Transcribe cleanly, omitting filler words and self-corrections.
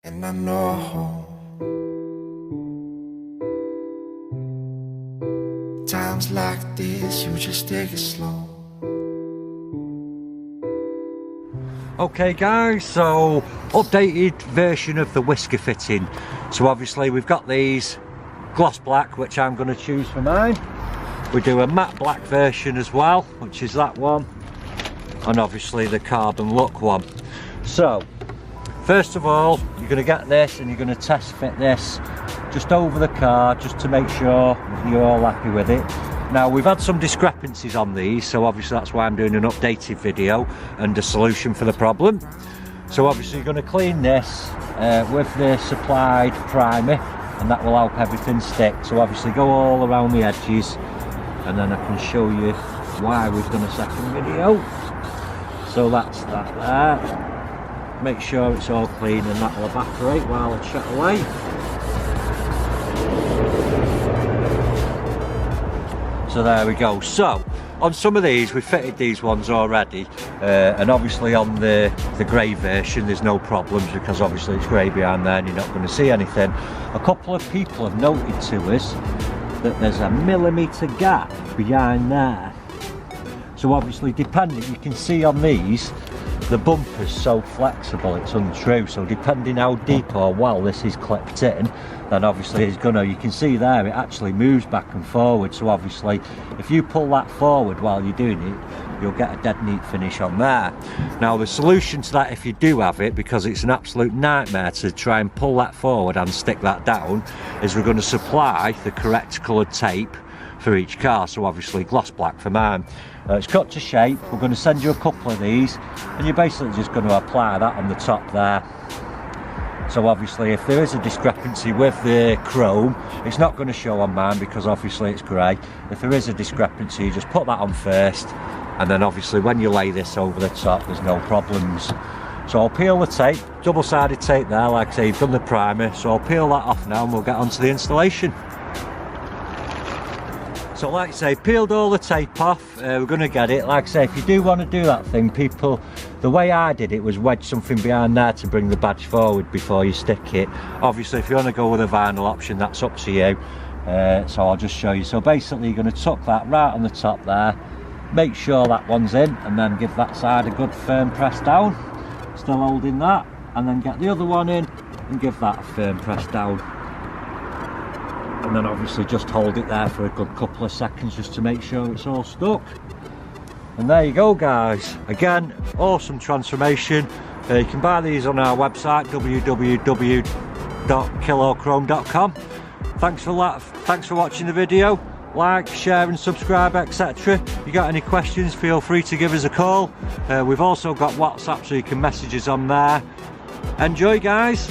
And I know times like this, you just take it slow. Okay guys, so updated version of the whisker fitting. So obviously we've got these gloss black, which I'm going to choose for mine. We do a matte black version as well, which is that one, and obviously the carbon look one. So first of all, you're going to get this and you're going to test fit this just over the car, just to make sure you're all happy with it. Now we've had some discrepancies on these, so obviously that's why I'm doing an updated video and a solution for the problem. So obviously you're going to clean this with the supplied primer, and that will help everything stick. So obviously go all around the edges, and then I can show you why we've done a second video. So that's that there. Make sure it's all clean and that will evaporate while it's shut away. So there we go. So on some of these, we've fitted these ones already, and obviously on the grey version there's no problems, because obviously it's grey behind there and you're not going to see anything. A couple of people have noted to us that there's a millimetre gap behind there. So obviously, depending, you can see on these, the bumper's so flexible it's untrue. So depending how deep or well this is clipped in, then obviously it's gonna, you can see there, it actually moves back and forward. So obviously if you pull that forward while you're doing it, you'll get a dead neat finish on there. Now the solution to that, if you do have it, because it's an absolute nightmare to try and pull that forward and stick that down, is we're going to supply the correct coloured tape for each car. So obviously gloss black for mine. It's cut to shape. We're going to send you a couple of these, and you're basically just going to apply that on the top there. So obviously if there is a discrepancy with the chrome, it's not going to show on mine because obviously it's grey. If there is a discrepancy, you just put that on first, and then obviously when you lay this over the top, there's no problems. So I'll peel the tape, double-sided tape there, like I say, you've done the primer, so I'll peel that off now and we'll get onto the installation. So like I say, peeled all the tape off, we're going to get it. Like I say, if you do want to do that thing, people, the way I did it was wedge something behind there to bring the badge forward before you stick it. Obviously if you want to go with a vinyl option, that's up to you. So I'll just show you. So basically you're going to tuck that right on the top there, make sure that one's in, and then give that side a good firm press down, still holding that, and then get the other one in and give that a firm press down. And then obviously just hold it there for a good couple of seconds just to make sure it's all stuck. And there you go guys, again, awesome transformation. You can buy these on our website, www.KillAllChrome.com. Thanks for watching the video. Like, share and subscribe, etc. If you got any questions, feel free to give us a call. We've also got WhatsApp, so you can message us on there. Enjoy guys.